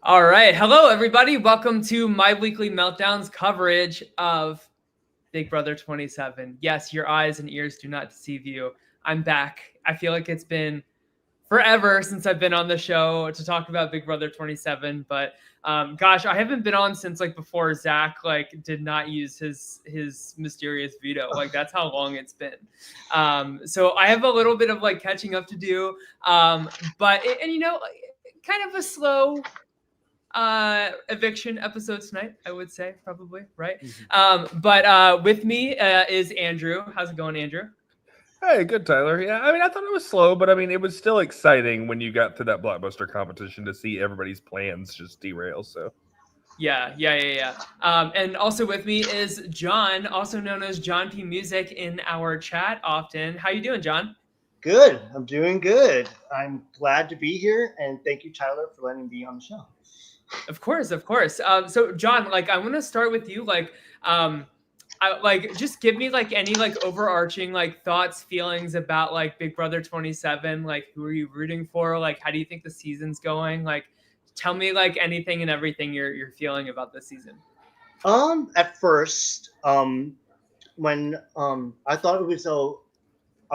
All right. Hello, everybody. Welcome to my weekly meltdowns coverage of Big Brother 27. Yes, your eyes and ears do not deceive you. I'm back. I feel like it's been forever since I've been on the show to talk about Big Brother 27, but gosh, I haven't been on since like before Zach did not use his mysterious veto. Like that's how long it's been. So I have a little bit of like catching up to do. But and kind of a slow eviction episode tonight, I would say, probably, right? But with me is Andrew. How's it going, Andrew? Hey, good, Tyler. Yeah, I mean, I thought it was slow, but I mean, it was still exciting when you got to that blockbuster competition to see everybody's plans just derail. So, Yeah. And also with me is John, also known as John P Music in our chat often. How you doing, John? Good. I'm doing good. I'm glad to be here, and thank you, Tyler, for letting me be on the show. Of course. So John, like I want to start with you. Just give me like any like overarching like thoughts, feelings about like Big Brother 27. Like, who are you rooting for? Like, how do you think the season's going? Like, tell me like anything and everything you're feeling about this season. At first, when I thought it was a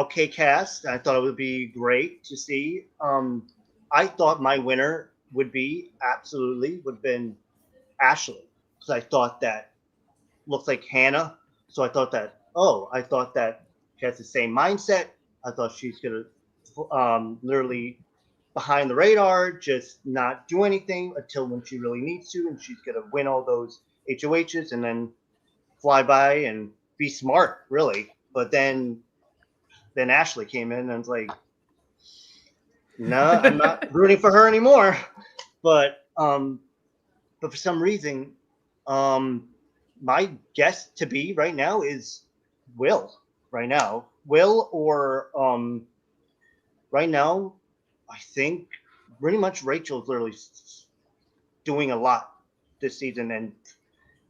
okay cast, I thought it would be great to see. I thought my winner would have been Ashley, because I thought that looks like Hannah. So I thought that she has the same mindset. I thought she's gonna literally behind the radar, just not do anything until when she really needs to, and she's gonna win all those HOHs and then fly by and be smart, really. But then Ashley came in and was like, "No, I'm not rooting for her anymore." But for some reason, my guess to be right now is Will. Right now, right now, I think pretty much Rachel's literally doing a lot this season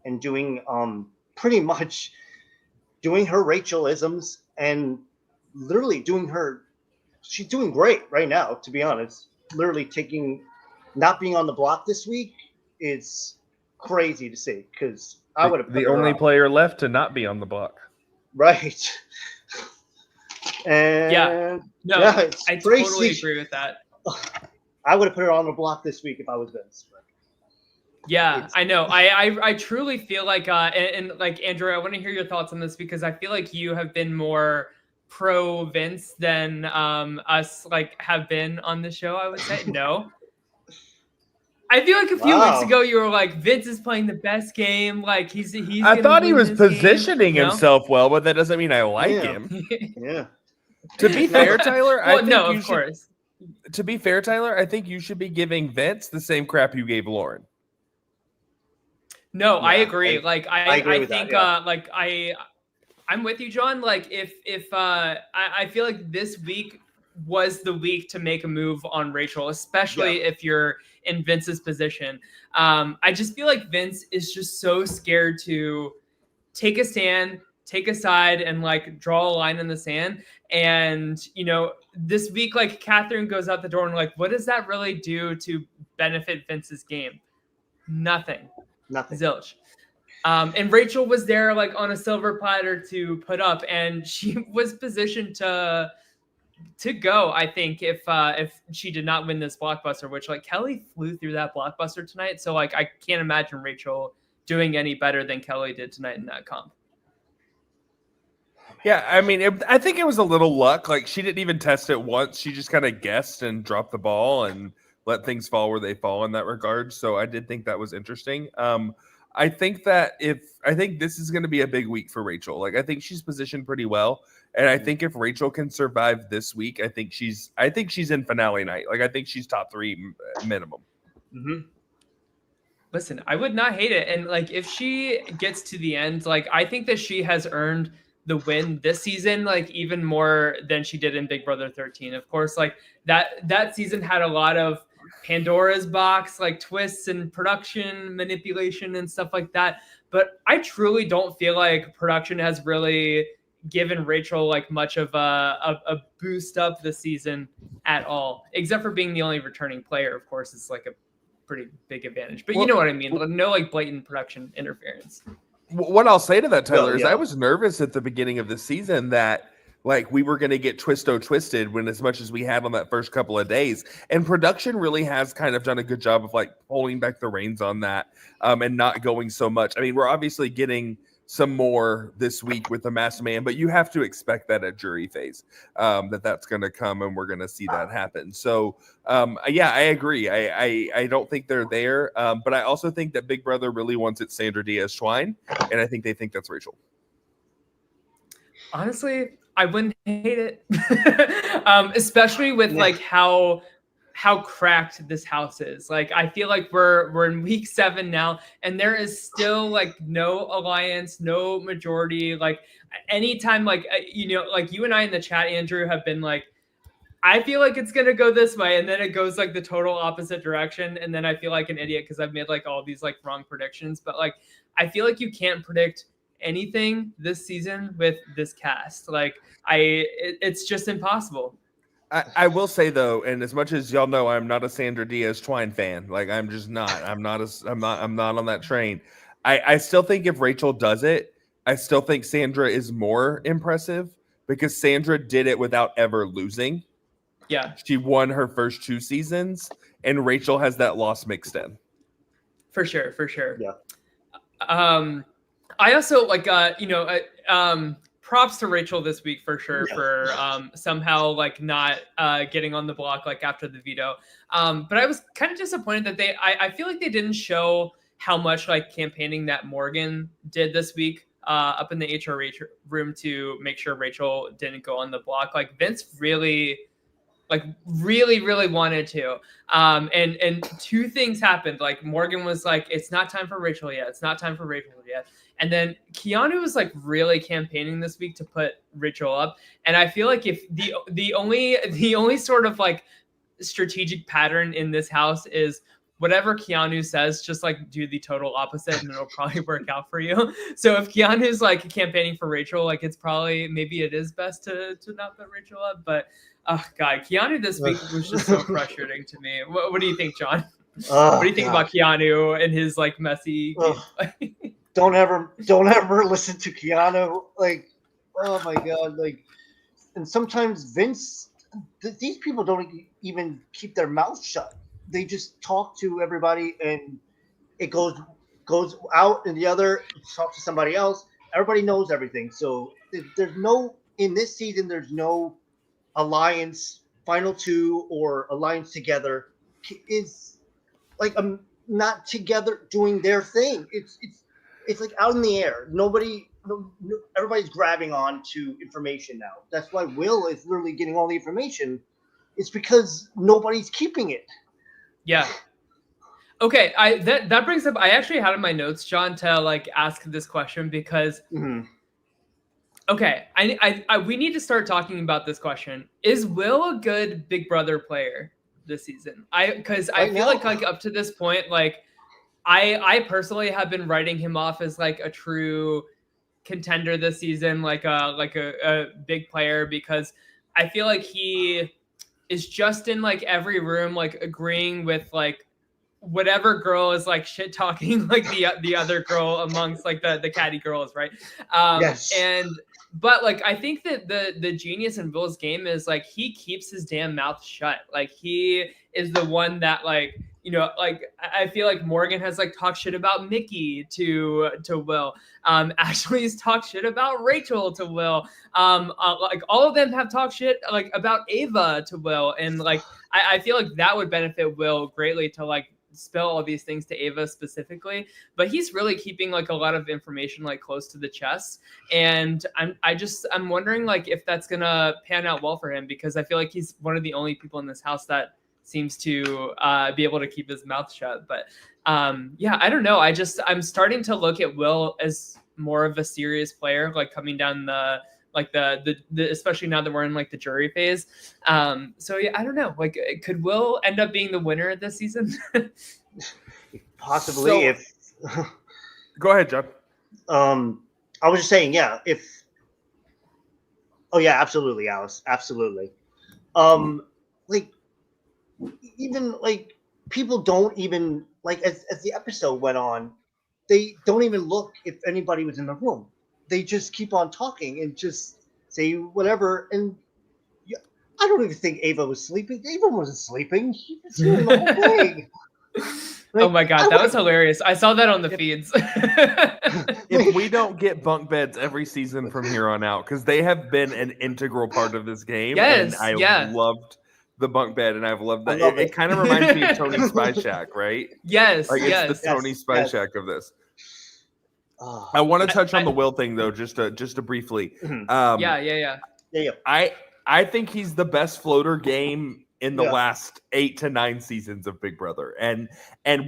and doing pretty much doing her Rachelisms and literally she's doing great right now, to be honest. Literally not being on the block this week is crazy to see, because I would have put the her only up. player left to not be on the block. Right. And it's I crazy. totally agree with that. I would have put her on the block this week if I was Vince. Yeah, I know. I truly feel like and like Andrew, I want to hear your thoughts on this because I feel like you have been more pro Vince than us like have been on the show, I would say. No. I feel like a few weeks ago you were like, Vince is playing the best game. Like he's I thought he was positioning game. himself well, but that doesn't mean I like him. Yeah. To be fair, Tyler, To be fair, Tyler, I think you should be giving Vince the same crap you gave Lauren. No, yeah, I agree. I think that, yeah. I'm with you, John. Like if I feel like this week was the week to make a move on Rachel, especially if you're in Vince's position. I just feel like Vince is just so scared to take a stand, take a side, and like draw a line in the sand. And this week, like Katherine goes out the door and like, what does that really do to benefit Vince's game? Nothing. Zilch. And Rachel was there like on a silver platter to put up, and she was positioned to go, I think, if she did not win this blockbuster, which like Kelly flew through that blockbuster tonight. So like I can't imagine Rachel doing any better than Kelly did tonight in that comp. Yeah, I mean, I think it was a little luck. Like she didn't even test it once. She just kind of guessed and dropped the ball and let things fall where they fall in that regard. So I did think that was interesting. I think this is going to be a big week for Rachel. Like I think she's positioned pretty well, and I think if Rachel can survive this week, I think she's in finale night. Like I think she's top 3 minimum. Mm-hmm. Listen, I would not hate it, and like if she gets to the end, like I think that she has earned the win this season, like even more than she did in Big Brother 13. Of course, like that season had a lot of Pandora's box, like twists and production manipulation and stuff like that. But I truly don't feel like production has really given Rachel like much of a boost up this season at all, except for being the only returning player. Of course, it's like a pretty big advantage. But you know what I mean? No like blatant production interference. What I'll say to that, Tyler, is yeah. I was nervous at the beginning of the season that like we were going to get twisted when as much as we had on that first couple of days. And production really has kind of done a good job of like pulling back the reins on that and not going so much. I mean, we're obviously getting some more this week with the masked man, but you have to expect that at jury phase that's going to come and we're going to see that happen. So yeah, I agree. I don't think they're there, but I also think that Big Brother really wants it Sandra Diaz Schwein, and I think they think that's Rachel. Honestly, I wouldn't hate it, especially with like how cracked this house is. Like, I feel like we're in week 7 now, and there is still like no alliance, no majority. Like, anytime, like like you and I in the chat, Andrew, have been like, I feel like it's gonna go this way, and then it goes like the total opposite direction, and then I feel like an idiot because I've made like all these like wrong predictions. But like, I feel like you can't predict anything this season with this cast. Like, it's just impossible. I will say though, and as much as y'all know, I'm not a Sandra Diaz Twine fan. Like, I'm just not. I'm not on that train. I still think if Rachel does it, I still think Sandra is more impressive because Sandra did it without ever losing. Yeah, she won her first 2 seasons, and Rachel has that loss mixed in. For sure. Yeah. I also like props to Rachel this week for sure for somehow like not getting on the block like after the veto. But I was kind of disappointed that I feel like they didn't show how much like campaigning that Morgan did this week up in the HR room to make sure Rachel didn't go on the block. Like, Vince really wanted to. And 2 things happened. Like, Morgan was like, it's not time for Rachel yet. It's not time for Rachel yet. And then Keanu was like really campaigning this week to put Rachel up. And I feel like if the only sort of like strategic pattern in this house is whatever Keanu says, just like do the total opposite and it'll probably work out for you. So if Keanu's like campaigning for Rachel, like it's probably, maybe it is best to not put Rachel up. But oh God, Keanu this week was just so frustrating to me. What do you think, John? What do you think about Keanu and his like messy gameplay? Don't ever listen to Keanu. Like, oh my God. Like, and sometimes Vince, these people don't even keep their mouths shut. They just talk to everybody, and it goes out, and the other talks to somebody else. Everybody knows everything. So there's no, in this season, there's no alliance, final 2 or alliance together. Is like not together doing their thing. It's like out in the air. Everybody's grabbing on to information now. That's why Will is literally getting all the information. It's because nobody's keeping it. Yeah. Okay. That brings up, I actually had in my notes, John, to like ask this question because okay, we need to start talking about this question. Is Will a good Big Brother player this season? Because I feel like up to this point, like I personally have been writing him off as like a true contender this season, like a big player, because I feel like he is just in like every room, like agreeing with like whatever girl is like shit talking like the other girl amongst like the catty girls, right? Yes. But like I think that the genius in Will's game is like he keeps his damn mouth shut. Like he is the one that like, you know, like I feel like Morgan has like talked shit about Mickey to Will. Ashley's talked shit about Rachel to Will. Like all of them have talked shit like about Ava to Will, and like I feel like that would benefit Will greatly to like spill all these things to Ava specifically, but he's really keeping like a lot of information like close to the chest, and I'm wondering like if that's gonna pan out well for him, because I feel like he's one of the only people in this house that seems to be able to keep his mouth shut. But yeah, I don't know. I'm starting to look at Will as more of a serious player, like coming down the especially now that we're in like the jury phase. So yeah, I don't know. Like, could Will end up being the winner this season? Possibly. If go ahead, John. I was just saying, yeah. Oh yeah, absolutely, Alice, absolutely. Like even like people don't even like as the episode went on, they don't even look if anybody was in the room. They just keep on talking and just say whatever. And I don't even think Ava was sleeping. Ava wasn't sleeping. She was hearing the whole thing. Oh my God, that was hilarious. I saw that on the feeds. If we don't get bunk beds every season from here on out, because they have been an integral part of this game, Yes, and I loved the bunk bed, and I've loved that. It kind of reminds me of Tony's Spy Shack, right? Yes, like it's the Tony Spy Shack of this. I want to touch on the Will thing though, just to briefly. Yeah. I think he's the best floater game in the last 8 to 9 seasons of Big Brother. And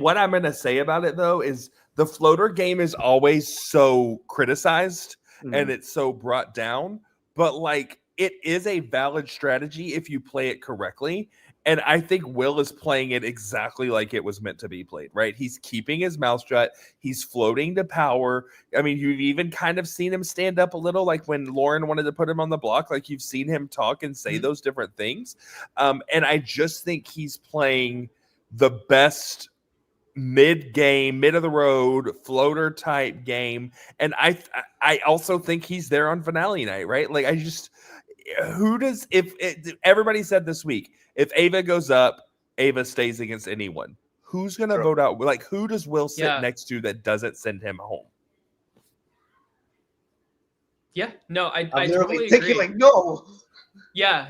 what I'm going to say about it, though, is the floater game is always so criticized and it's so brought down. But, like, it is a valid strategy if you play it correctly. And I think Will is playing it exactly like it was meant to be played, right? He's keeping his mouth shut. He's floating to power. I mean, you've even kind of seen him stand up a little, like when Lauren wanted to put him on the block, like you've seen him talk and say those different things. And I just think he's playing the best mid-game, middle-of-the-road, floater-type game. And I also think he's there on finale night, right? Like, everybody said this week, if Ava goes up, Ava stays against anyone. Who's going to vote out? Like, who does Will sit next to that doesn't send him home? Yeah, no, I I'm totally thinking agree. like, no. Yeah.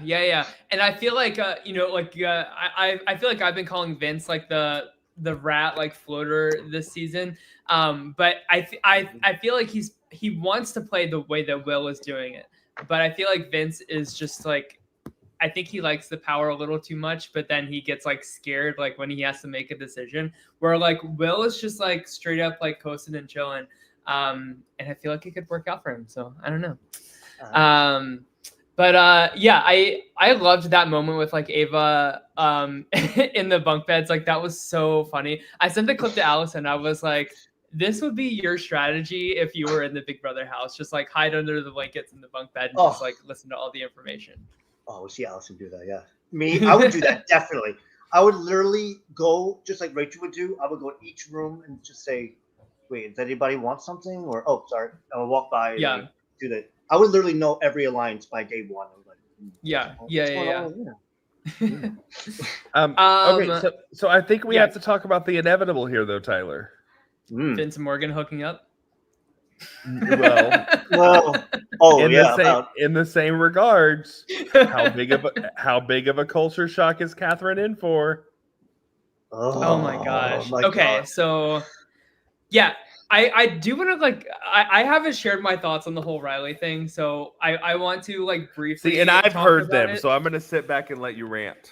And I feel like, I feel like I've been calling Vince like the rat like floater this season. But I feel like he wants to play the way that Will is doing it. But I feel like Vince is just like, I think he likes the power a little too much, but then he gets like scared like when he has to make a decision, where like Will is just like straight up like coasting and chilling. And I feel like it could work out for him. So I don't know. I loved that moment with like Ava in the bunk beds. Like that was so funny. I sent the clip to Allison. I was like, this would be your strategy if you were in the Big Brother house. Just like hide under the blankets in the bunk bed and just like listen to all the information. Oh, we'll see Allison do that. Yeah. Me, I would do that. Definitely. I would literally go just like Rachel would do. I would go in each room and just say, wait, does anybody want something? Or, oh, sorry. I would walk by and do that. I would literally know every alliance by day one. I was like, yeah. Okay, so I think we have to talk about the inevitable here, though, Tyler. Vince and Morgan hooking up. Well, in the same regards, how big of a culture shock is Katherine in for? Oh my gosh. So yeah, I do want to like I haven't shared my thoughts on the whole Riley thing, so I want to like briefly see, and I've heard them, so I'm gonna sit back and let you rant.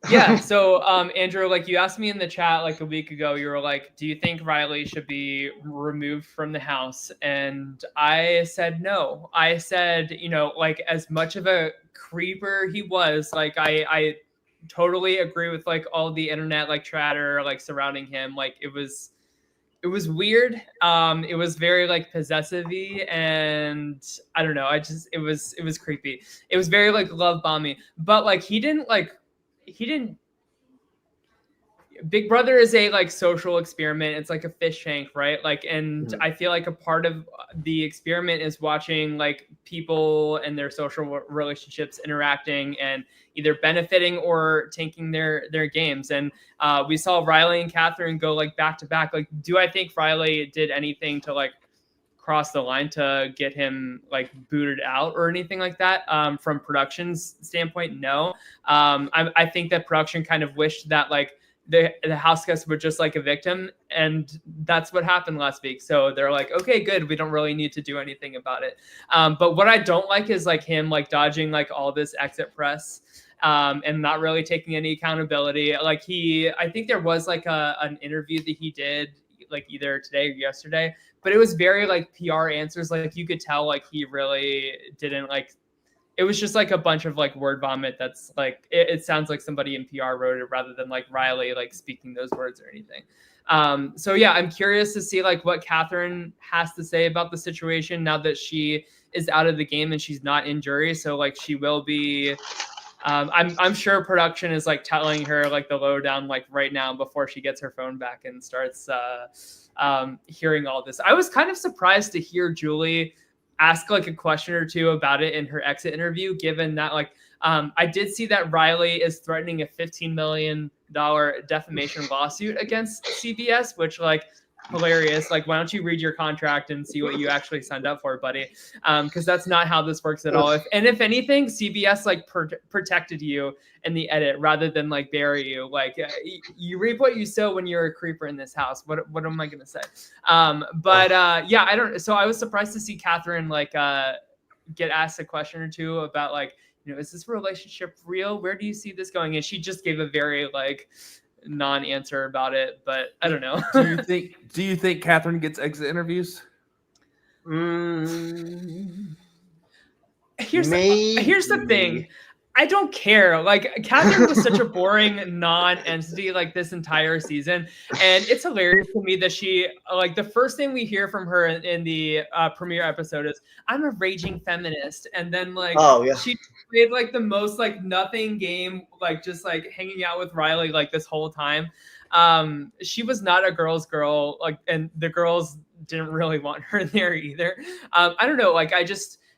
Yeah, so Andrew, like you asked me in the chat like a week ago, you were like, do you think Riley should be removed from the house? And I said no. I said, like as much of a creeper he was, like I totally agree with like all the internet like chatter like surrounding him. Like it was weird. It was very like possessive-y, and I don't know. It was creepy. It was very like love bombing, but like he didn't. Big Brother is a like social experiment. It's like a fish tank, right? Like, and I feel like a part of the experiment is watching like people and their social relationships interacting and either benefiting or tanking their games. And we saw Riley and Katherine go like back to back. Like, do I think Riley did anything to like cross the line to get him like booted out or anything like that? From production's standpoint, no. I think that production kind of wished that like the house guests would just like evict him, and that's what happened last week. So they're like, okay, good, we don't really need to do anything about it. But what I don't like is like him like dodging like all this exit press and not really taking any accountability. Like I think there was like an interview that he did like either today or yesterday, but it was very like PR answers. Like you could tell like he really didn't like, it was just like a bunch of like word vomit. That's like, it sounds like somebody in PR wrote it rather than like Riley like speaking those words or anything. So yeah, I'm curious to see like what Katherine has to say about the situation now that she is out of the game and she's not in jury. So like she will be I'm sure production is like telling her like the lowdown like right now before she gets her phone back and starts hearing all this. I was kind of surprised to hear Julie ask like a question or two about it in her exit interview, given that like I did see that Riley is threatening a $15 million defamation lawsuit against CBS, which like hilarious. Like, why don't you read your contract and see what you actually signed up for, buddy? Because that's not how this works at all. If anything, CBS like protected you in the edit rather than like bury you. Like you reap what you sow when you're a creeper in this house. What am I gonna say? Yeah, I don't. So I was surprised to see Katherine like get asked a question or two about like, is this relationship real? Where do you see this going? And she just gave a very like non-answer about it, but I don't know. Do you think Katherine gets exit interviews? Here's the thing. I don't care. Like, Katherine was such a boring non-entity like this entire season, and it's hilarious to me that she like the first thing we hear from her in the premiere episode is "I'm a raging feminist," and then like she played like the most like nothing game, like just like hanging out with Riley like this whole time. She was not a girl's girl, like, and the girls didn't really want her there either. I don't know. Like,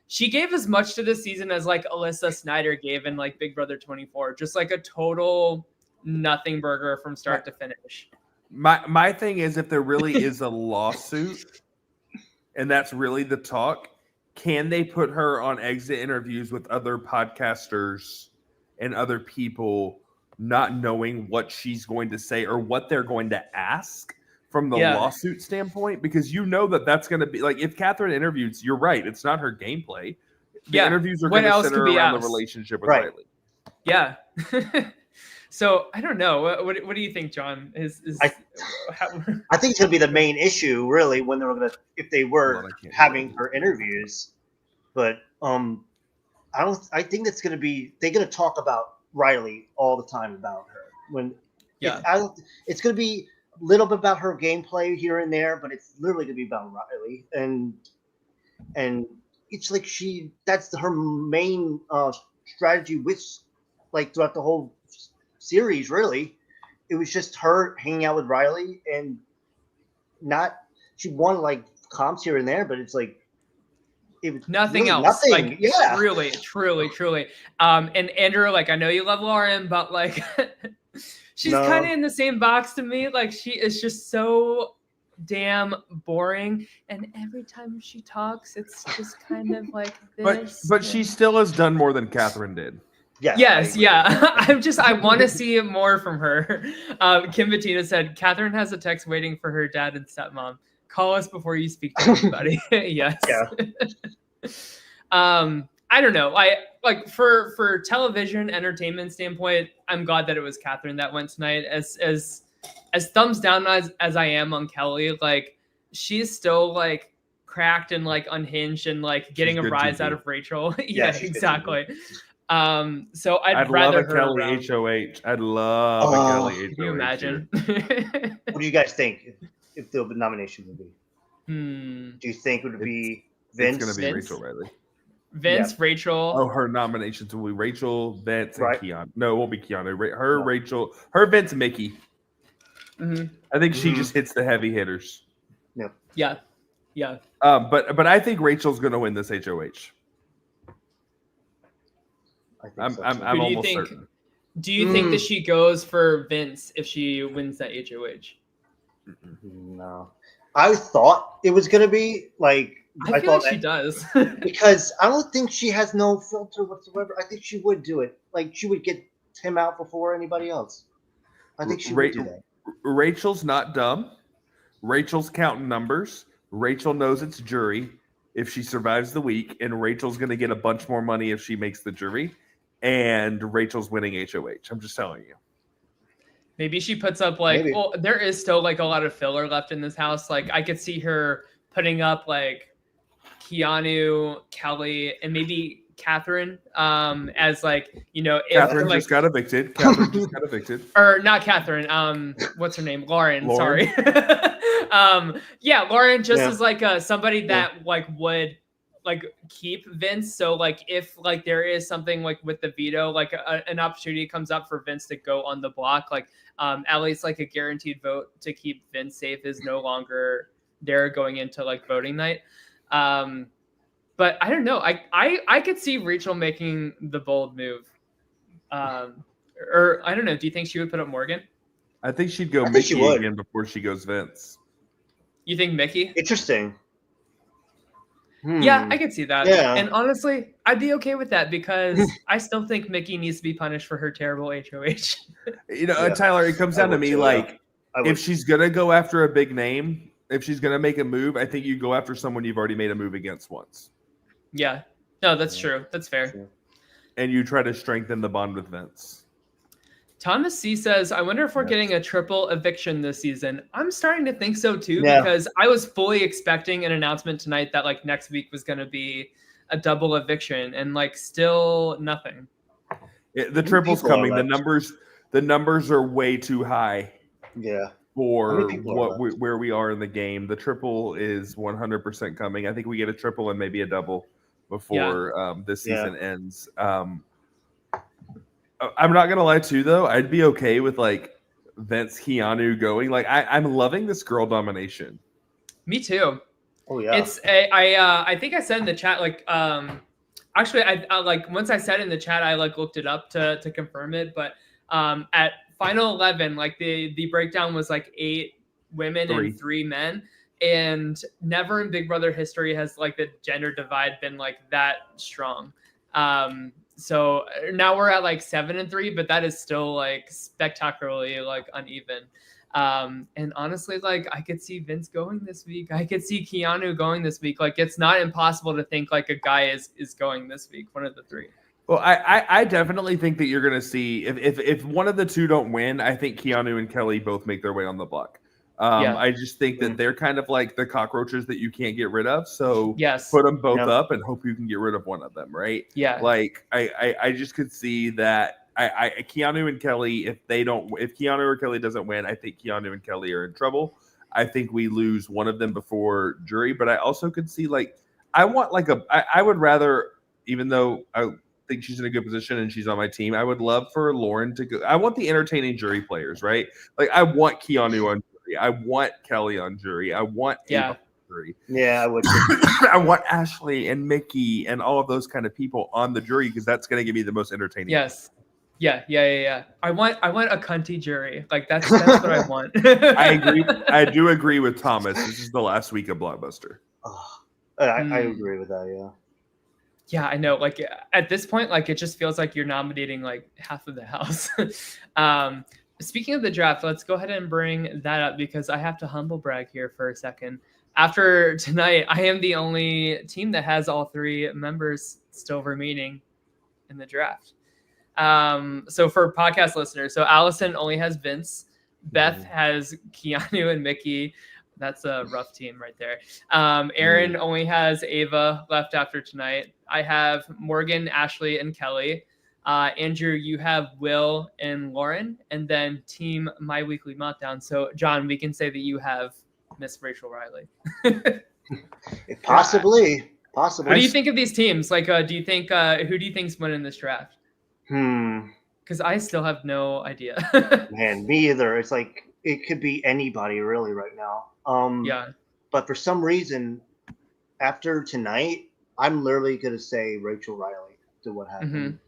she gave as much to this season as like Alyssa Snyder gave in like Big Brother 24, just like a total nothing burger from start to finish. My thing is, if there really is a lawsuit and that's really the talk, can they put her on exit interviews with other podcasters and other people not knowing what she's going to say or what they're going to ask from the lawsuit standpoint? Because that's going to be like, if Katherine interviews, you're right, it's not her gameplay. The interviews are going to center around the relationship with Riley. Yeah. So I don't know. What do you think, John? I think it's going to be the main issue, really, when if they were having her interviews. But I think that's going to be, they're going to talk about Riley all the time about her. It's going to be a little bit about her gameplay here and there, but it's literally going to be about Riley, and it's like that's her main strategy with like throughout the whole series. Really, it was just her hanging out with Riley, and she won like comps here and there, but it's like it was nothing really else. Nothing. Like truly. And Andrew, like, I know you love Lauren, but like she's kind of in the same box to me. Like, she is just so damn boring, and every time she talks, it's just kind of like this. But she still has done more than Katherine did. Yes. I want to see more from her. Kim Bettina said Katherine has a text waiting for her dad and stepmom. Call us before you speak to anybody. Yes. Yeah. I don't know. I like for television entertainment standpoint, I'm glad that it was Katherine that went tonight. As thumbs down as I am on Kelly, like, she's still like cracked and like unhinged and like getting a rise out of Rachel. Yeah, exactly. So I'd rather love a Kelly around. HOH. I'd love a Kelly HOH. Can you imagine? What do you guys think if the nomination would be? Do you think it would be Vince? It's going to be Rachel Riley. Vince, Rachel. Oh, her nominations will be Rachel, Vince, and Keanu. No, it won't be Keanu. Rachel, Vince, and Mickey. Mm-hmm. I think she just hits the heavy hitters. Yeah. But I think Rachel's going to win this HOH. I'm almost certain. Do you think that she goes for Vince if she wins that HOH? No. I thought it was going to be like... I feel like she does. Because I don't think she has no filter whatsoever. I think she would do it. Like, she would get Tim out before anybody else. I think she would do that. Rachel's not dumb. Rachel's counting numbers. Rachel knows it's jury if she survives the week, and Rachel's going to get a bunch more money if she makes the jury, and Rachel's winning HOH. I'm just telling you. Maybe she puts up like, well, there is still like a lot of filler left in this house. Like, I could see her putting up like Keanu, Kelly, and maybe Katherine as like, Katherine just got evicted. Or not Katherine. What's her name? Lauren. Sorry. Lauren just is like somebody that like would like keep Vince. So like if like there is something like with the veto, like an opportunity comes up for Vince to go on the block, like at least like a guaranteed vote to keep Vince safe is no longer there going into like voting night. But I don't know. I could see Rachel making the bold move. Or I don't know. Do you think she would put up Morgan? I think she'd go I think she Mickey would. again before she goes Vince. You think Mickey? Interesting. Yeah, I could see that. Yeah. And honestly, I'd be okay with that because I still think Mickey needs to be punished for her terrible HOH. You know, Yeah. Tyler, it comes I down to would me too, like I would. if she's gonna go after a big name, if she's gonna make a move, I think you go after someone you've already made a move against once. Yeah. No, that's true. That's fair. Sure. And you try to strengthen the bond with Vince. Thomas C says, I wonder if we're getting a triple eviction this season. I'm starting to think so too, Yeah. because I was fully expecting an announcement tonight that like next week was going to be a double eviction and like still nothing. The triple's people are coming. left? The numbers are way too high Yeah. for people are left? where we are in the game. The triple is 100% coming. I think we get a triple and maybe a double before this season ends. I'm not gonna lie too, though. I'd be okay with like Vince Keanu going. Like I'm loving this girl domination. Me too. Oh yeah. It's I think I said in the chat like actually I like once I said in the chat I like looked it up to confirm it, but at final 11 like the breakdown was like 8 women and 3 men, and never in Big Brother history has like the gender divide been like that strong. So now we're at like 7 and 3, but that is still like spectacularly like uneven. And honestly, like I could see Vince going this week. I could see Keanu going this week. Like it's not impossible to think like a guy is going this week. One of the 3. Well, I definitely think that you're going to see if one of the two don't win, I think Keanu and Kelly both make their way on the block. I just think that they're kind of like the cockroaches that you can't get rid of. So put them both up and hope you can get rid of one of them, right? Yeah. Like I just could see that Keanu and Kelly, if Keanu or Kelly doesn't win, I think Keanu and Kelly are in trouble. I think we lose one of them before jury, but I also could see like I would rather, even though I think she's in a good position and she's on my team, I would love for Lauren to go. I want the entertaining jury players, right? Like I want Keanu on jury. I want Kelly on jury. I want Ava on jury. Yeah, I would. I want Ashley and Mickey and all of those kind of people on the jury because that's going to give me the most entertaining. Yes. Yeah. I want a cunty jury. Like that's what I want. I agree. I do agree with Thomas. This is the last week of Blockbuster. I agree with that. Yeah. Yeah, I know. Like at this point, like it just feels like you're nominating like half of the house. Speaking of the draft, let's go ahead and bring that up because I have to humble brag here for a second. After tonight, I am the only team that has all 3 members still remaining in the draft. So for podcast listeners, so Allison only has Vince. Beth has Keanu and Mickey. That's a rough team right there. Aaron only has Ava left after tonight. I have Morgan, Ashley, and Kelly. Andrew, you have Will and Lauren, and then team My Weekly Meltdown. So John, we can say that you have Miss Rachel Riley. Possibly. What do you think of these teams? Like, do you think who do you think's winning this draft? Because I still have no idea. Man, me either. It's like it could be anybody really right now. But for some reason, after tonight, I'm literally gonna say Rachel Riley to what happened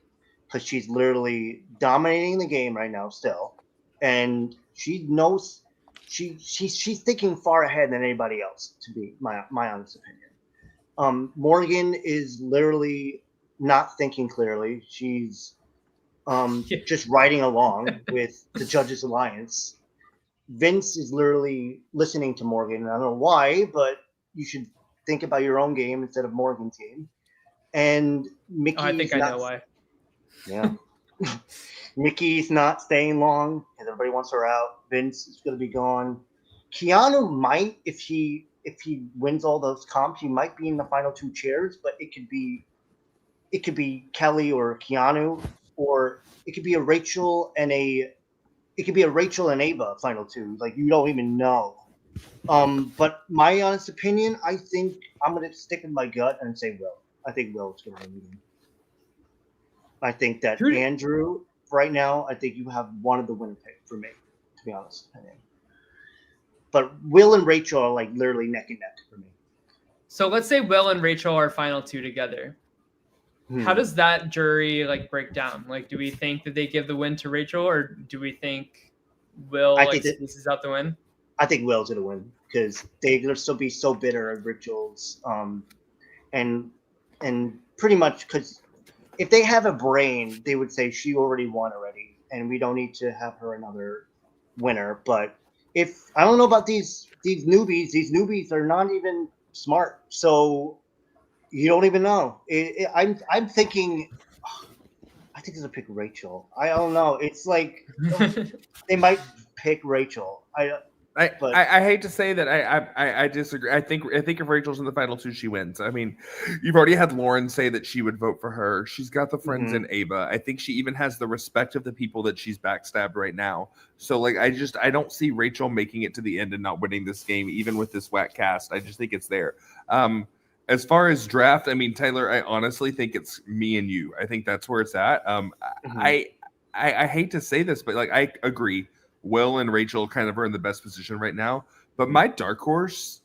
because she's literally dominating the game right now still, and she knows she's thinking far ahead than anybody else. To be my honest opinion, Morgan is literally not thinking clearly. She's just riding along with the Judges Alliance. Vince is literally listening to Morgan. I don't know why, but you should think about your own game instead of Morgan's game. And Mickey. I think I know why. Yeah. Mickey's not staying long because everybody wants her out. Vince is going to be gone. Keanu might, if he wins all those comps, he might be in the final 2 chairs, but it could be Kelly or Keanu, or it could be a Rachel and Ava final 2. Like you don't even know. But my honest opinion, I think I'm gonna stick with my gut and say Will. I think Will's gonna win. I think that Who- Andrew, right now, I think you have one of the winner pick for me, to be honest. But Will and Rachel are like literally neck and neck for me. So let's say Will and Rachel are final two together. How does that jury like break down? Like, do we think that they give the win to Rachel, or do we think Will I like think that- squeezes out the win? I think Will's gonna win because they're gonna still be so bitter at Rachel's, and pretty much because if they have a brain, they would say she already won already, and we don't need to have her another winner. But if I don't know about these newbies are not even smart, so you don't even know. I'm thinking. I think they'll pick Rachel. I don't know. It's like they might pick Rachel. I hate to say that I disagree. I think if Rachel's in the final two, she wins. I mean, you've already had Lauren say that she would vote for her. She's got the friends in Ava. I think she even has the respect of the people that she's backstabbed right now. So like, I don't see Rachel making it to the end and not winning this game, even with this whack cast. I just think it's there. As far as draft, I mean, Tyler, I honestly think it's me and you. I think that's where it's at. I hate to say this, but like, I agree. Will and Rachel kind of are in the best position right now. But my dark horse,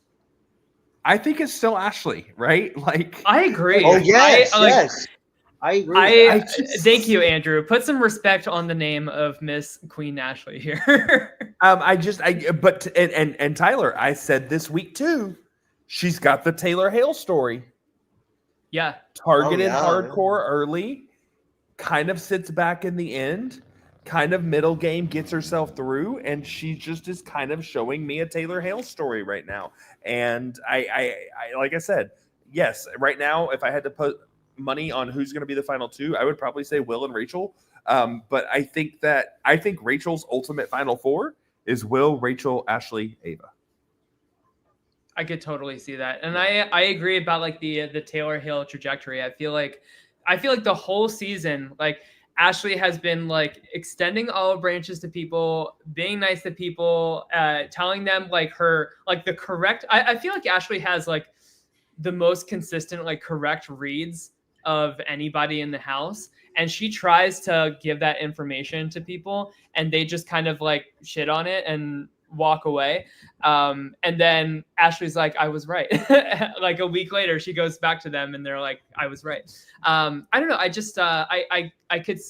I think, is still Ashley, right? Like, I agree. Oh yes, yes. I agree. Thank you, Andrew. Put some respect on the name of Miss Queen Ashley here. But Tyler, I said this week too, she's got the Taylor Hale story. Yeah. Targeted hardcore early, kind of sits back in the end, kind of middle game, gets herself through, and she just is kind of showing me a Taylor Hale story right now. And I like I said, yes, right now, if I had to put money on who's going to be the final two, I would probably say Will and Rachel. But I think Rachel's ultimate final four is Will, Rachel, Ashley, Ava. I could totally see that. And I agree about like the Taylor Hale trajectory. I feel like the whole season, like Ashley has been like extending olive branches to people, being nice to people, telling them like the correct. I feel like Ashley has like the most consistent like correct reads of anybody in the house, and she tries to give that information to people, and they just kind of like shit on it and walk away. And then Ashley's like, I was right. Like a week later, she goes back to them and they're like, I was right. I don't know. I just, I could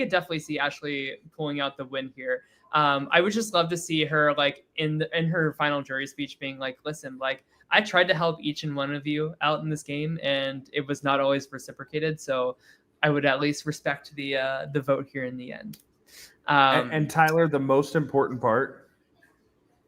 definitely see Ashley pulling out the win here. I would just love to see her like in her final jury speech being like, listen, like I tried to help each and one of you out in this game and it was not always reciprocated. So I would at least respect the vote here in the end. And Tyler, the most important part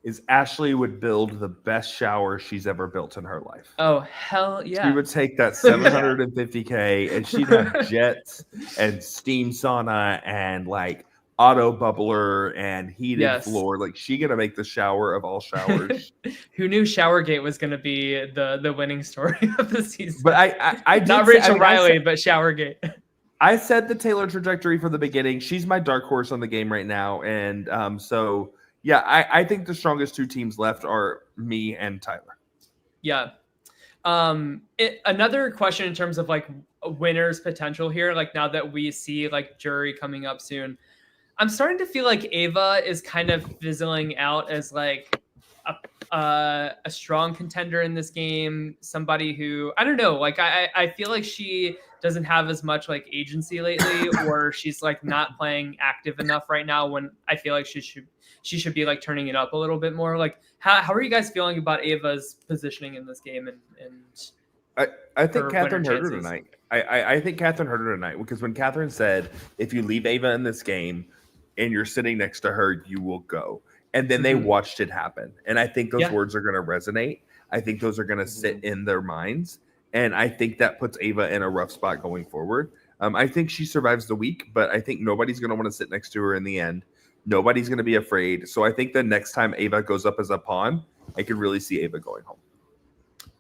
is Ashley would build the best shower she's ever built in her life. Oh, hell yeah. She would take that $750K and she'd have jets and steam sauna and like auto bubbler and heated floor. Like she gonna make the shower of all showers. Who knew Showergate was gonna be the winning story of the season? But I did not Rachel Riley, but Showergate. I said the Taylor trajectory from the beginning. She's my dark horse on the game right now. And so yeah, I think the strongest two teams left are me and Tyler. Yeah. Another question in terms of like winners potential here, like now that we see like jury coming up soon, I'm starting to feel like Ava is kind of fizzling out as like a strong contender in this game. Somebody who, I don't know, like I feel like she doesn't have as much like agency lately, or she's like not playing active enough right now when I feel like she should be like turning it up a little bit more. Like how are you guys feeling about Ava's positioning in this game? And I think Katherine heard her tonight. I think Katherine heard her tonight because when Katherine said, if you leave Ava in this game and you're sitting next to her, you will go. And then they watched it happen. And I think those words are going to resonate. I think those are going to sit in their minds. And I think that puts Ava in a rough spot going forward. I think she survives the week, but I think nobody's going to want to sit next to her in the end. Nobody's going to be afraid. So I think the next time Ava goes up as a pawn, I could really see Ava going home.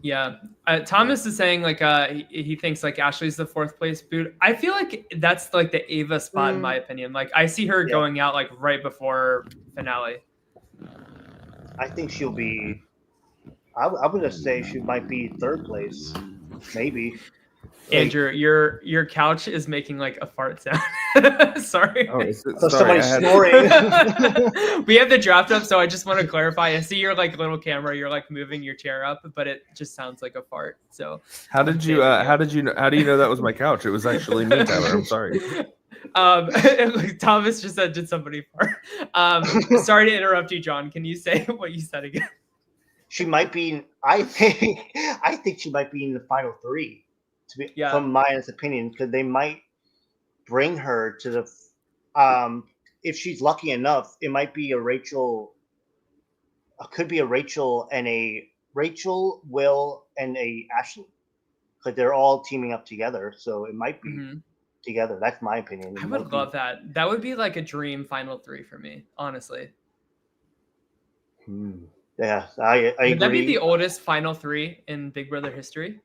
Yeah. Thomas is saying like he thinks like Ashley's the fourth place boot. I feel like that's like the Ava spot in my opinion. Like I see her going out like right before finale. I think she'll be. I'm gonna say she might be third place, maybe. Like, Andrew, your couch is making like a fart sound. Sorry. Oh, is it? so Sorry, somebody's I had. snoring. We have the draft up, so I just want to clarify. I see your like little camera. You're like moving your chair up, but it just sounds like a fart. So How did you? How did you? How do you know that was my couch? It was actually me, Tyler. I'm sorry. Thomas just said, "Did somebody fart?" Sorry to interrupt you, John. Can you say what you said again? She might be. I think she might be in the final three. To be, Yeah. from my honest opinion, because they might bring her to the. If she's lucky enough, it might be a Rachel. Could be a Rachel and a Rachel, Will, and a Ashley, because they're all teaming up together. So it might be together. That's my opinion. I would love that. That would be like a dream final three for me, honestly. Yeah, I agree. Would that be the oldest final three in Big Brother history?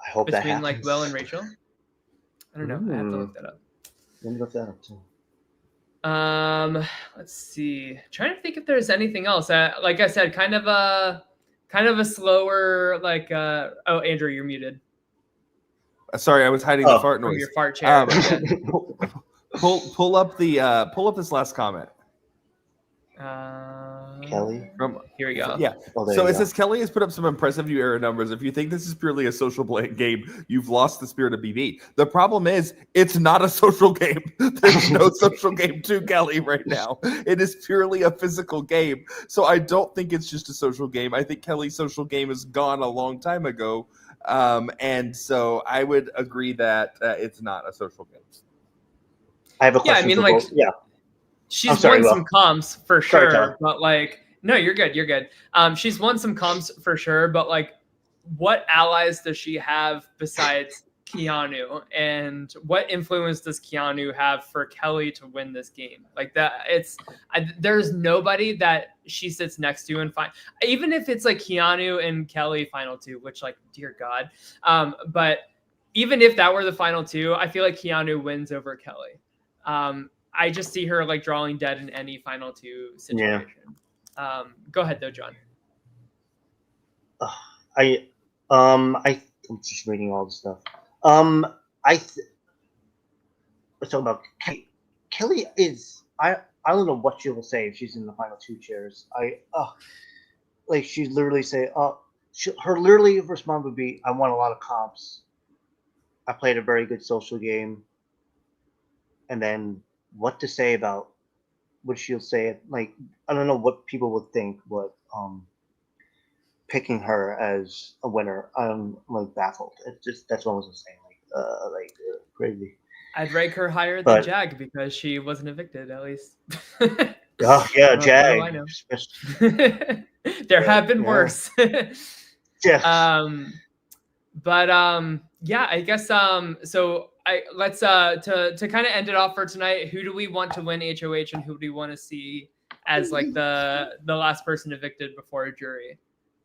I hope that Between happens. like Will and Rachel? I don't know. I have to look that up. Let me look that up too. Let's see. Trying to think if there's anything else. Like I said, kind of a slower like. Oh, Andrew, you're muted. Sorry, I was hiding the fart From noise. your fart chair. Pull up this last comment. Kelly. Here we go. Yeah. So it says Kelly has put up some impressive new era numbers. If you think this is purely a social game, you've lost the spirit of BB. The problem is, it's not a social game. There's no social game to Kelly right now. It is purely a physical game. So I don't think it's just a social game. I think Kelly's social game is gone a long time ago. And so I would agree that it's not a social game. I have a question. Yeah, I mean, like, yeah. She's won some comps for sure, but like, no, you're good. You're good. She's won some comps for sure, but like, what allies does she have besides Keanu? And what influence does Keanu have for Kelly to win this game? Like that, there's nobody that she sits next to and even if it's like Keanu and Kelly final two, which like, dear God. But even if that were the final two, I feel like Keanu wins over Kelly. I just see her like drawing dead in any final two situation. Yeah. Go ahead though, John. I'm just reading all the stuff. Let's talk about Kelly is I don't know what she will say if she's in the final two chairs. Like she literally say her literally response would be, I won a lot of comps. I played a very good social game. And then what to say about what she'll say, like I don't know what people would think, but picking her as a winner, I'm like baffled. It's just that's what I was saying, crazy. I'd rank her higher than Jag because she wasn't evicted at least. Oh yeah, Jag. I know. There have been worse. Yeah. Yeah, I guess so let's to kind of end it off for tonight, who do we want to win HOH and who do we want to see as like the last person evicted before a jury?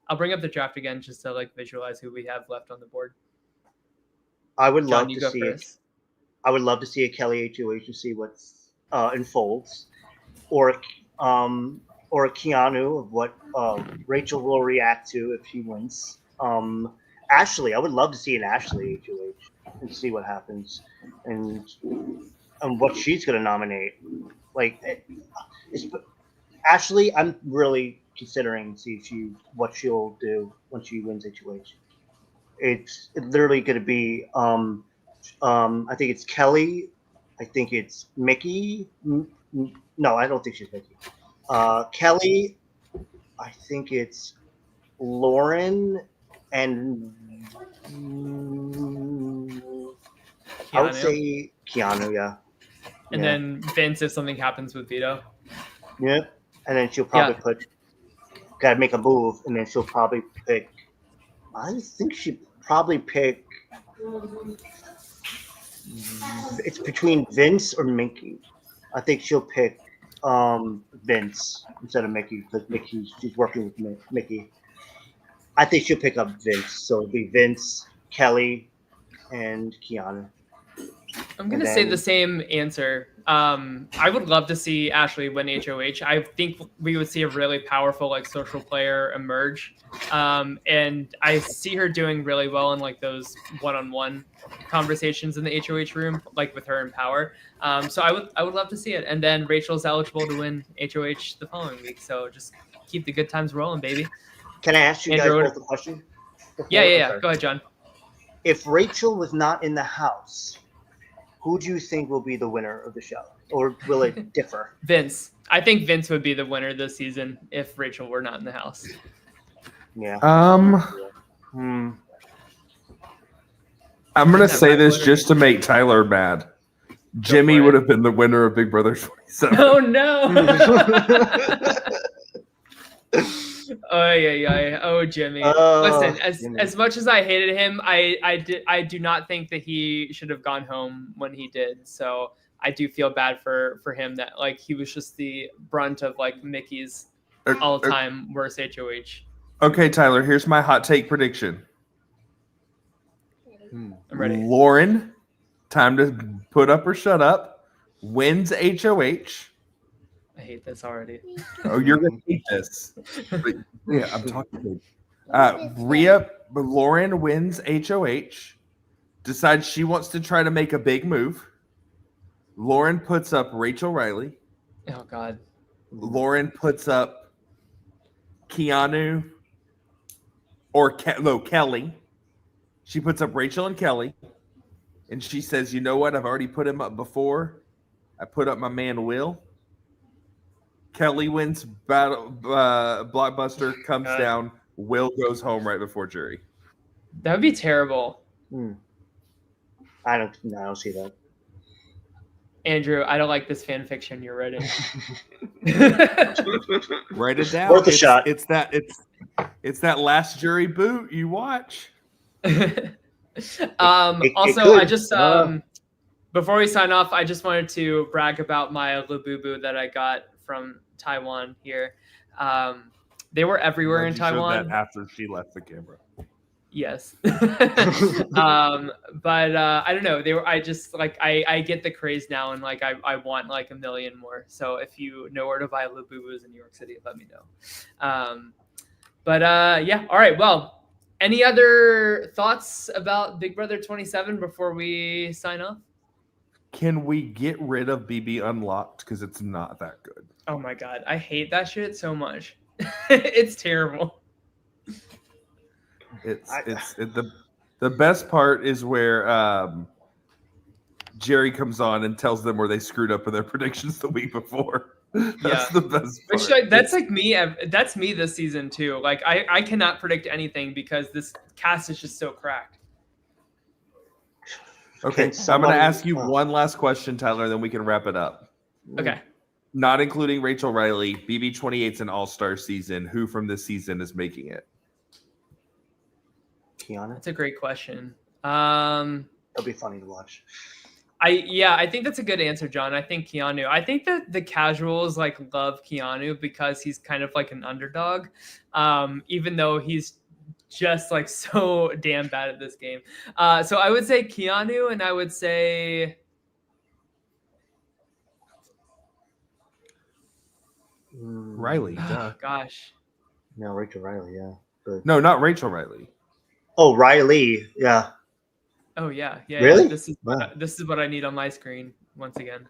I'll bring up the draft again just to like visualize who we have left on the board. I would John, love to see it. I would love to see a Kelly HOH to see what unfolds, or a Keanu of what Rachel will react to if she wins. Ashley, I would love to see an Ashley HOH and see what happens and what she's going to nominate. Like, Ashley, I'm really considering to see what she'll do when she wins HOH. It's literally going to be, I think it's Kelly. I think it's Mickey. No, I don't think she's Mickey. Kelly. I think it's Lauren. And I would say Keanu, yeah. And then Vince if something happens with Vito. Yeah. And then she'll probably gotta make a move, and then she'll probably pick. I think she'd probably pick. It's between Vince or Mickey. I think she'll pick Vince instead of Mickey because she's working with Mickey. I think she'll pick up Vince. So it'll be Vince, Kelly, and Keanu. I'm going to say the same answer. I would love to see Ashley win HOH. I think we would see a really powerful like social player emerge. And I see her doing really well in like those one-on-one conversations in the HOH room, like with her in power. So I would love to see it. And then Rachel's eligible to win HOH the following week. So just keep the good times rolling, baby. Can I ask you Andrew, guys both a question? Yeah. Go ahead, John. If Rachel was not in the house, who do you think will be the winner of the show? Or will it differ? Vince. I think Vince would be the winner this season if Rachel were not in the house. Yeah. I'm gonna say this just to make Tyler mad. Jimmy would have been the winner of Big Brother 27. Oh no! Oh Jimmy. Listen, as much as I hated him, I do not think that he should have gone home when he did. So I do feel bad for him that like he was just the brunt of like Mickey's all-time worst HOH. Okay, Tyler, here's my hot take prediction. I'm ready. Lauren, time to put up or shut up, wins HOH. I hate this already. Oh, you're going to hate this. But, yeah, I'm talking to Lauren wins HOH, decides she wants to try to make a big move. Lauren puts up Rachel Riley. Oh, God. Lauren puts up Keanu or Kelly. She puts up Rachel and Kelly. And she says, you know what? I've already put him up before. I put up my man Will. Kelly wins battle. Blockbuster comes down. Will goes home right before jury. That would be terrible. I don't see that. Andrew, I don't like this fan fiction you're writing. Write it down. Worth a shot. It's that last jury boot you watch. I just before we sign off, I just wanted to brag about my Labubu that I got from Taiwan here. They were everywhere in Taiwan. That after she left the camera. Yes. But I don't know. I just like I get the craze now, and like I want like a million more. So if you know where to buy Labubus in New York City, let me know. Yeah. All right. Well, any other thoughts about Big Brother 27 before we sign off? Can we get rid of BB Unlocked because it's not that good? Oh my God, I hate that shit so much. It's terrible. The best part is where Jerry comes on and tells them where they screwed up with their predictions the week before. That's the best part. That's like me. That's me this season too. Like I cannot predict anything because this cast is just so cracked. Okay, so I'm going to ask you one last question, Tyler, then we can wrap it up. Okay. Not including Rachel Riley, BB28's an all-star season. Who from this season is making it? Kiana? That's a great question. It'll be funny to watch. I think that's a good answer, John. I think Keanu. I think that the casuals like love Keanu because he's kind of like an underdog, even though he's just like so damn bad at this game. So I would say Keanu, and I would say Riley. Oh, gosh. No, Rachel Riley. Yeah. But... No, not Rachel Riley. Oh, Riley. Yeah. Oh yeah. Really? Yeah. This is what I need on my screen once again.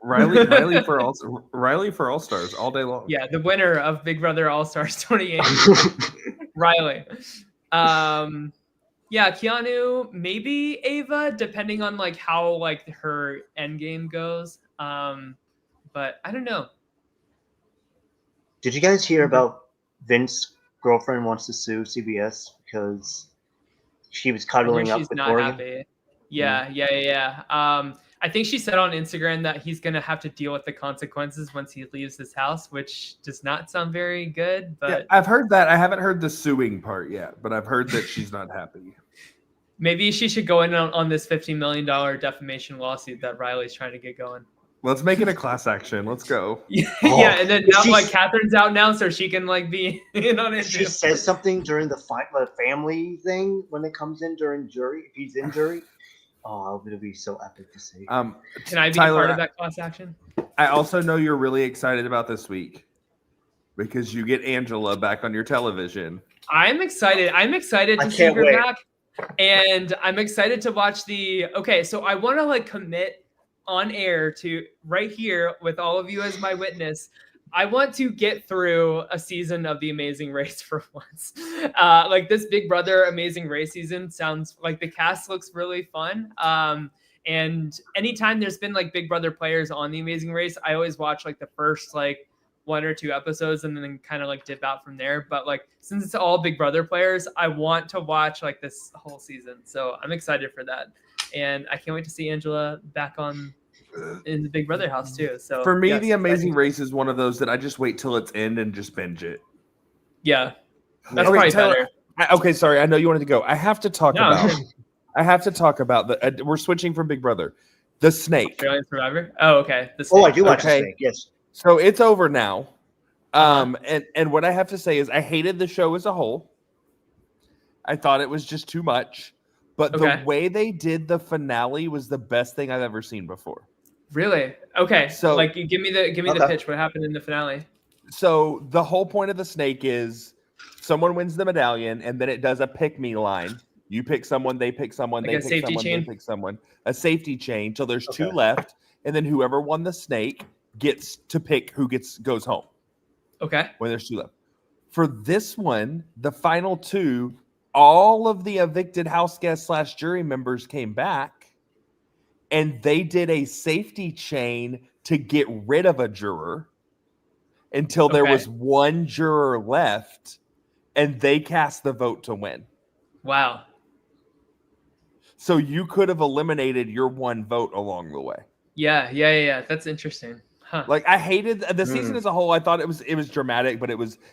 Riley for All Stars all day long. Yeah, the winner of Big Brother All Stars 28. Riley. Yeah, Keanu, maybe Ava, depending on like how like her end game goes. But I don't know. Did you guys hear about Vince's girlfriend wants to sue CBS because she was cuddling up with Oregon? Happy. Yeah. I think she said on Instagram that he's going to have to deal with the consequences once he leaves this house, which does not sound very good. But yeah, I've heard that. I haven't heard the suing part yet, but I've heard that she's not happy. Maybe she should go in on this $15 million defamation lawsuit that Riley's trying to get going. Let's make it a class action. Let's go. Yeah, and then now like Katherine's out now, so she can like be in on it. She says something during the family thing when it comes in during jury. If he's in jury, Oh, it'll be so epic to see. Can I be Tyler, part of that class action? I also know you're really excited about this week because you get Angela back on your television. I'm excited. I'm excited to see can't her wait. back. And I'm excited to watch so I want to like commit on air to right here with all of you as my witness. I want to get through a season of The Amazing Race for once. Like this Big Brother Amazing Race season sounds like the cast looks really fun. And anytime there's been like Big Brother players on The Amazing Race, I always watch like the first like 1 or 2 episodes and then kind of like dip out from there. But like since it's all Big Brother players, I want to watch like this whole season. So I'm excited for that. And I can't wait to see Angela back in the Big Brother house too. So For me, yes, The Amazing Race is one of those that I just wait till it's end and just binge it. Yeah. That's Okay, probably Tyler, better. okay, sorry. I know you wanted to go. I have to talk No. about the we're switching from Big Brother. The snake. Australian Survivor? Oh, okay. I do watch Okay. the snake. Yes. So it's over now. And what I have to say is I hated the show as a whole. I thought it was just too much. But the way they did the finale was the best thing I've ever seen before. Really? Okay. So like give me the pitch. What happened in the finale? So the whole point of the snake is someone wins the medallion and then it does a pick me line. You pick someone, they pick someone, Like they a pick safety someone, chain? they pick someone. A safety chain till there's 2 left, and then whoever won the snake gets to pick who goes home. Okay. When there's 2 left. For this one, the final 2, all of the evicted house guests / jury members came back, and they did a safety chain to get rid of a juror until there was 1 juror left, and they cast the vote to win. Wow. So you could have eliminated your 1 vote along the way. Yeah. That's interesting. Huh. Like I hated the season as a whole. I thought it was dramatic, but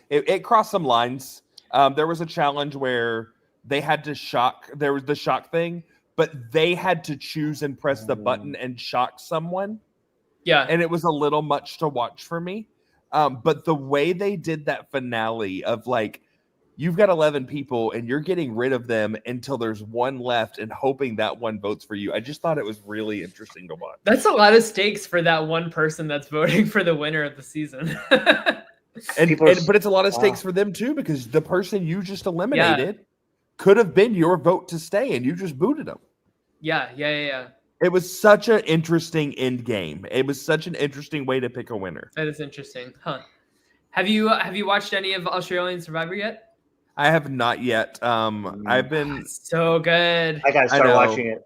it crossed some lines. There was a challenge where they had to shock. There was the shock thing, but they had to choose and press the button and shock someone. Yeah. And it was a little much to watch for me. But the way they did that finale of like, you've got 11 people and you're getting rid of them until there's 1 left and hoping that 1 votes for you. I just thought it was really interesting to watch. That's a lot of stakes for that 1 person that's voting for the winner of the season. But it's a lot of stakes for them too, because the person you just eliminated could have been your vote to stay and you just booted them. Yeah. It was such an interesting end game. It was such an interesting way to pick a winner. That is interesting. Huh. Have you watched any of Australian Survivor yet? I have not yet. I've been so good. I gotta start watching it.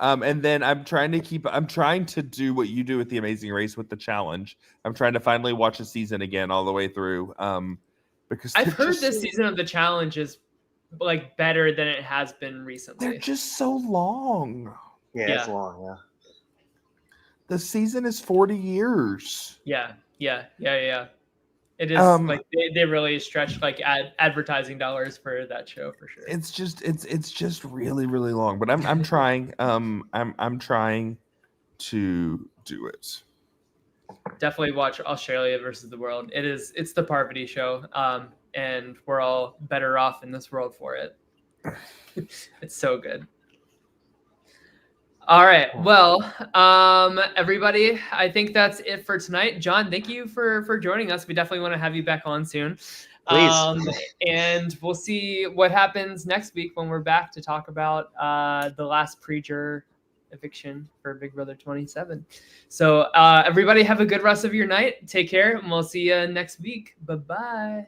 And then I'm trying to do what you do with The Amazing Race with the challenge. I'm trying to finally watch a season again all the way through. Because I've heard this season of the challenge is like better than it has been recently. They're just so long. Yeah, it's long. Yeah. The season is 40 years. Yeah. It is like they really stretched like advertising dollars for that show for sure. It's just really, really long. But I'm trying. I'm trying to do it. Definitely watch Australia versus the World. It's the Parvati show. And we're all better off in this world for it. It's so good. All right. Well, everybody, I think that's it for tonight. John, thank you for joining us. We definitely want to have you back on soon. Please. And we'll see what happens next week when we're back to talk about the last pre-juror eviction for Big Brother 27. So everybody have a good rest of your night. Take care, and we'll see you next week. Bye-bye.